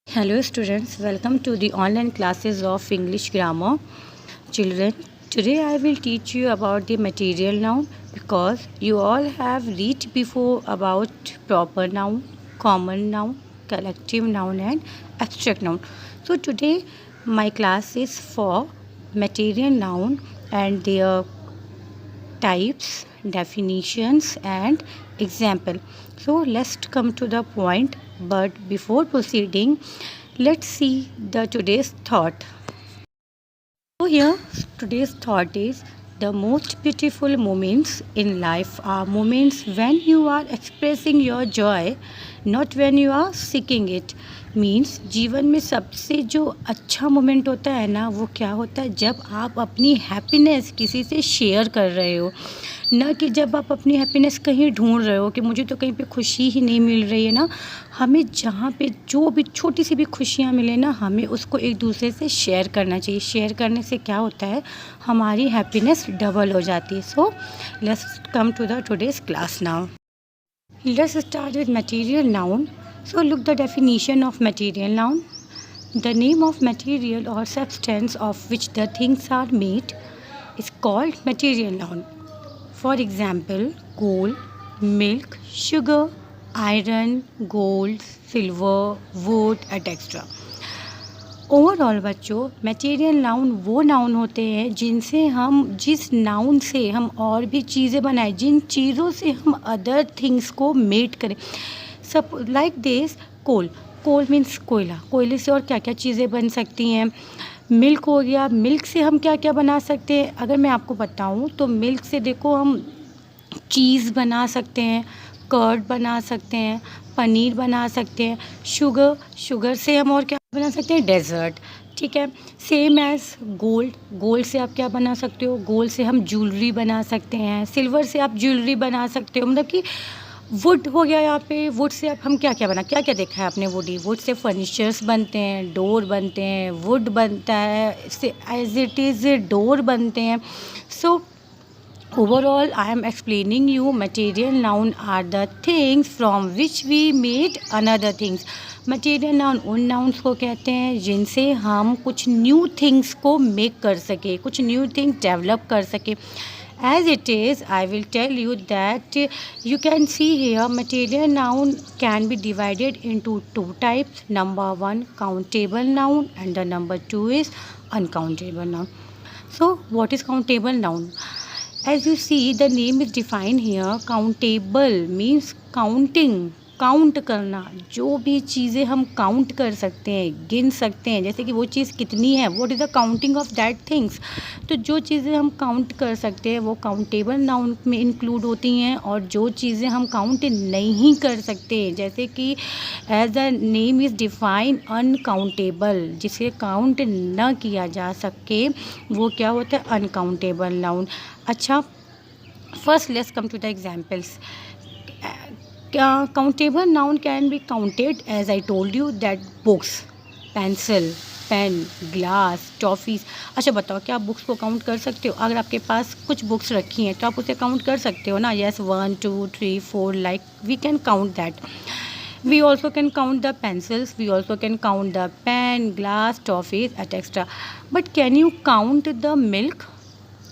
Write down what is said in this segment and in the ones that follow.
Hello students, welcome to the online classes of English grammar. Children, today I will teach you about the material noun because you all have read before about proper noun, common noun, collective noun and abstract noun. So today my class is for material noun and their types, definitions and example. So let's come to the point, but before proceeding, let's see the today's thought. So here today's thought is the most beautiful moments in life are moments when you are expressing your joy, not when you are seeking it. Means जीवन में सबसे जो अच्छा moment होता है ना, वो क्या होता है जब आप अपनी हैप्पीनेस किसी से शेयर कर रहे हो, ना कि जब आप अपनी हैप्पीनेस कहीं ढूंढ रहे हो कि मुझे तो कहीं पे खुशी ही नहीं मिल रही है ना। हमें जहाँ पे जो भी छोटी सी भी खुशियाँ मिले ना, हमें उसको एक दूसरे से शेयर करना चाहिए। शेयर करने से क्या होता है, हमारी हैप्पीनेस डबल हो जाती है। So let's come to the today's class now. Let's start with material noun. So look the definition of material noun. The name of material or substance of which the things are made is called material noun. For example, gold, milk, sugar, iron, gold, silver, wood, etc. Overall बच्चों, material noun वो noun होते हैं जिनसे हम जिस noun से हम और भी चीज़ें बनाएं, जिन चीज़ों से हम अदर थिंग्स को मेड करें। सब like this coal, coal means कोयला, कोयले से और क्या क्या चीज़ें बन सकती हैं। मिल्क हो गया, मिल्क से हम क्या क्या बना सकते हैं। अगर मैं आपको बताऊं तो मिल्क से देखो हम चीज़ बना सकते हैं, कर्ड बना सकते हैं, पनीर बना सकते हैं। शुगर, शुगर से हम और क्या बना सकते हैं, डेज़र्ट। ठीक है, सेम एज़ गोल्ड, गोल्ड से आप क्या बना सकते हो, गोल्ड से हम ज्वेलरी बना सकते हैं। सिल्वर से आप ज्वेलरी बना सकते हो। मतलब कि वुड हो गया, यहाँ पे वुड से आप हम क्या क्या बना, क्या क्या देखा है आपने, would he would say furnitures बनते हैं, डोर बनते हैं, वुड बनता है, से एज इट इज़ डोर बनते हैं। सो overall, I am explaining you material noun are the things from which we made another things. Material noun उन नाउन्स को कहते हैं जिनसे हम कुछ न्यू थिंग्स को मेक कर सके, कुछ न्यू थिंग्स डेवलप कर सके। As it is, I will tell you that you can see here material noun can be divided into two types. Number one, countable noun, and the number two is uncountable noun. So what is countable noun? As you see, the name is defined here. Countable means counting, count करना। जो भी चीज़ें हम count कर सकते हैं, गिन सकते हैं, जैसे कि वो चीज़ कितनी है, what is the counting of that things. तो जो चीज़ें हम काउंट कर सकते हैं वो काउंटेबल नाउन में इंक्लूड होती हैं, और जो चीज़ें हम काउंट नहीं कर सकते, जैसे कि as the name is define uncountable, जिसे काउंट ना किया जा सके, वो क्या होता है, अनकाउंटेबल नाउन। अच्छा, first let's come to the examples. Countable noun can be counted, as I told you, that books, pencil, pen, glass, toffees. अच्छा बताओ, क्या आप बुक्स को काउंट कर सकते हो? अगर आपके पास कुछ बुक्स रखी हैं तो आप उसे काउंट कर सकते हो ना। Yes, 1 2 3 4, like we can count that. We also can count the pencils, we also can count the pen, glass, toffees, etc. But can you count the milk?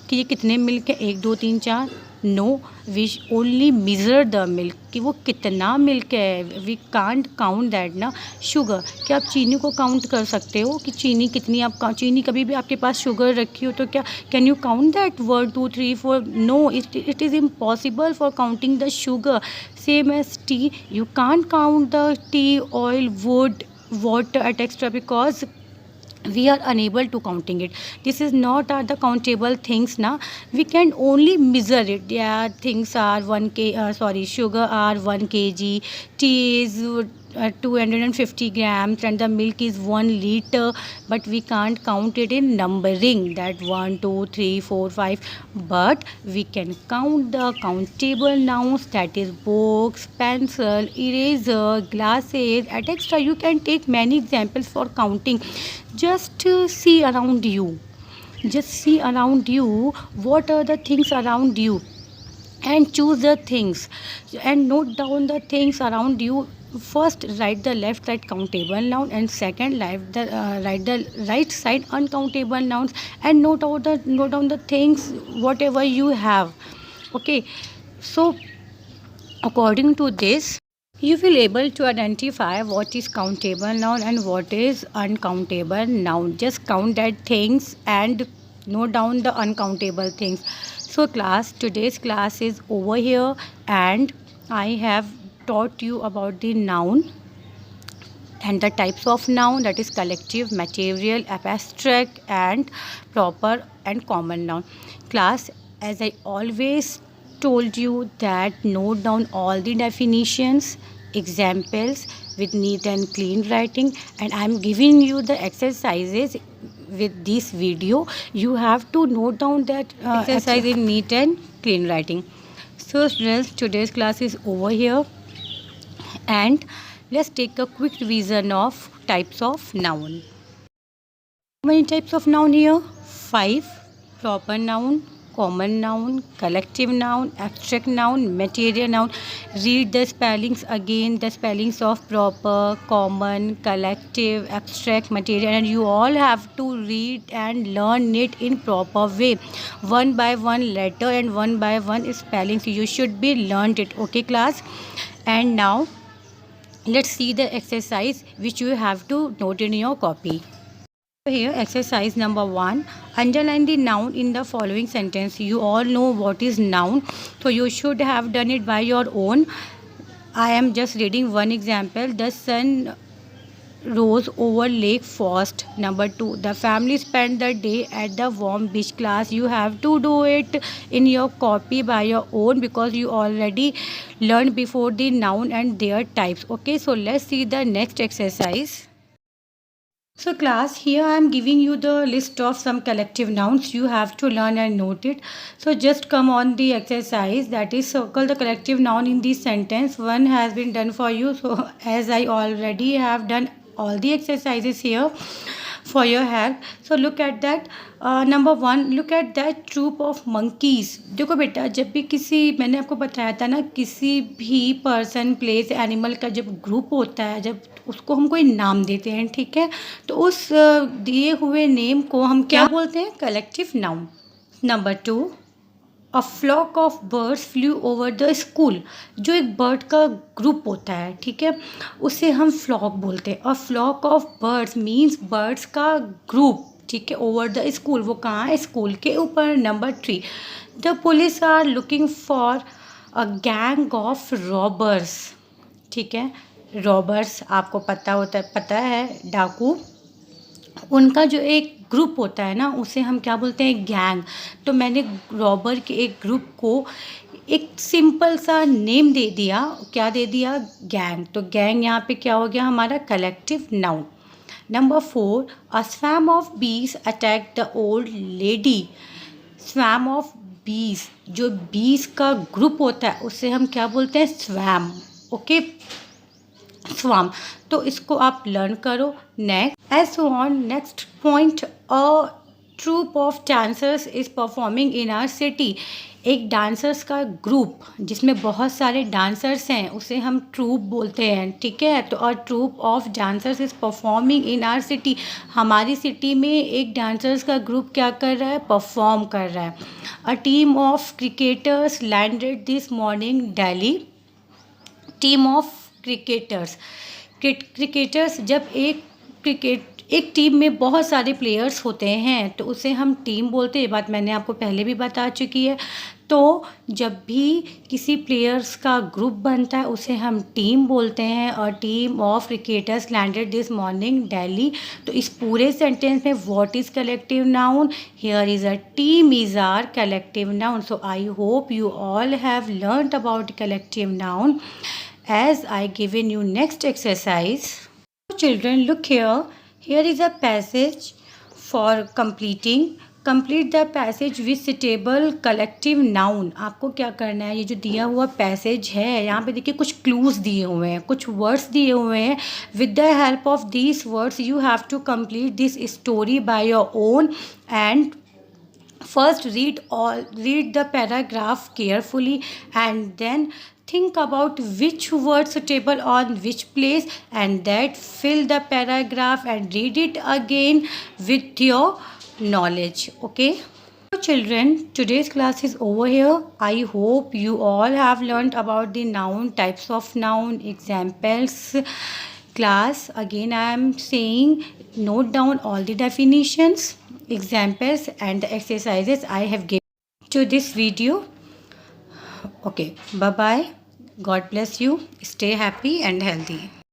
कि ये कितने मिल्क है, 1 2 3 4? No, we only measure the milk, कि वो कितना milk है। We can't count that ना। Sugar, क्या आप चीनी को काउंट कर सकते हो कि चीनी कितनी, आप चीनी कभी भी आपके पास शुगर रखी हो तो क्या can you count that 1 2 3 4? No, it is impossible for counting the sugar. Same as tea, you can't count the tea, oil, wood, water, etc. because we are unable to counting it. This is not are the countable things na. We can only measure it. Yeah, things are 1 k, sugar are 1 kg, tea is 250 grams, and the milk is 1 liter, but we can't count it in numbering that 1 2 3 4 5. But we can count the countable nouns, that is books, pencil, eraser, glasses, etc. You can take many examples for counting. Just see around you, just see around you what are the things around you, and choose the things and note down the things around you first write the left side countable noun, and second write the right side uncountable nouns, and note down the things whatever you have. Okay, so according to this, you will able to identify what is countable noun and what is uncountable noun. Just count that things and note down the uncountable things. So class, today's class is over here, and I have taught you about the noun and the types of noun, that is collective, material, abstract, and proper and common noun. Class, as I always told you, that note down all the definitions, examples with neat and clean writing, and I'm giving you the exercises with this video. You have to note down that exercise in neat and clean writing. So students, today's class is over here, and let's take a quick revision of types of noun. How many types of noun here? 5. Proper noun, common noun, collective noun, abstract noun, material noun. Read the spellings again, the spellings of proper, common, collective, abstract, material, and you all have to read and learn it in proper way. One by one letter and one by one spellings. You should be learned it. Okay class? And now let's see the exercise which you have to note in your copy. Here exercise number 1, underline the noun in the following sentence. You all know what is noun, so you should have done it by your own. I am just reading one example. The sun rose over Lake Forest. Number 2, the family spent the day at the warm beach. Class, you have to do it in your copy by your own because you already learned before the noun and their types. Okay, so let's see the next exercise. So class, here I am giving you the list of some collective nouns. You have to learn and note it. So just come on the exercise, that is circle the collective noun in this sentence. One has been done for you. So as I already have done all the exercises here for your help. So look at that. Number 1, look at that troop of monkeys. देखो बेटा, जब भी किसी, मैंने आपको बताया था ना, किसी भी पर्सन, प्लेस, एनिमल का जब ग्रुप होता है, जब उसको हम कोई नाम देते हैं, ठीक है, तो उस दिए हुए नेम को हम क्या बोलते हैं? Collective noun. Number 2, a flock of birds flew over the school. जो एक बर्ड का ग्रुप होता है, ठीक है, उसे हम फ्लॉक बोलते हैं. A flock of birds means birds का ग्रुप, ठीक है. ओवर द स्कूल, वो कहाँ है? स्कूल के ऊपर. Number 3, the police are looking for a gang of robbers. ठीक है, रॉबर्स आपको पता है डाकू. उनका जो एक ग्रुप होता है ना, उसे हम क्या बोलते हैं? गैंग. तो मैंने रॉबर के एक ग्रुप को एक सिंपल सा नेम दे दिया. क्या दे दिया? गैंग. तो गैंग यहाँ पे क्या हो गया? हमारा collective noun. Number 4, a swarm of bees attack the old lady. Swarm of bees, जो बीस का ग्रुप होता है उसे हम क्या बोलते हैं? स्वैम. ओके, स्वाम. तो इसको आप लर्न करो. Next, as on next point, a troupe of dancers is performing in our city. एक डांसर्स का ग्रुप जिसमें बहुत सारे डांसर्स हैं उसे हम ट्रूप बोलते हैं, ठीक है. तो a troupe of dancers is performing in our city. हमारी सिटी में एक डांसर्स का ग्रुप क्या कर रहा है? परफॉर्म कर रहा है. A team of cricketers landed this morning Delhi. Team of cricketers, जब एक टीम में बहुत सारे प्लेयर्स होते हैं तो उसे हम टीम बोलते हैं. ये बात मैंने आपको पहले भी बता चुकी है. तो जब भी किसी प्लेयर्स का ग्रुप बनता है उसे हम टीम बोलते हैं. और team of cricketers landed this morning Delhi. तो इस पूरे सेंटेंस में what is collective noun? Here is a team is our collective noun. So I hope you all have learned about collective noun. As I given you next exercise, children look here. Here is a passage for completing. Complete the passage with suitable collective noun. आपको क्या करना है? ये जो दिया हुआ passage है, यहाँ पे देखिए कुछ क्लूज दिए हुए हैं, कुछ वर्ड्स दिए हुए हैं. With the help of these words, you have to complete this story by your own. And first read the paragraph carefully, and then think about which word suitable on which place, and that fill the paragraph and read it again with your knowledge. Okay. So children, today's class is over here. I hope you all have learned about the noun, types of noun, examples. Class, again I am saying, note down all the definitions, examples and the exercises I have given to this video. Okay, bye bye. God bless you. Stay happy and healthy.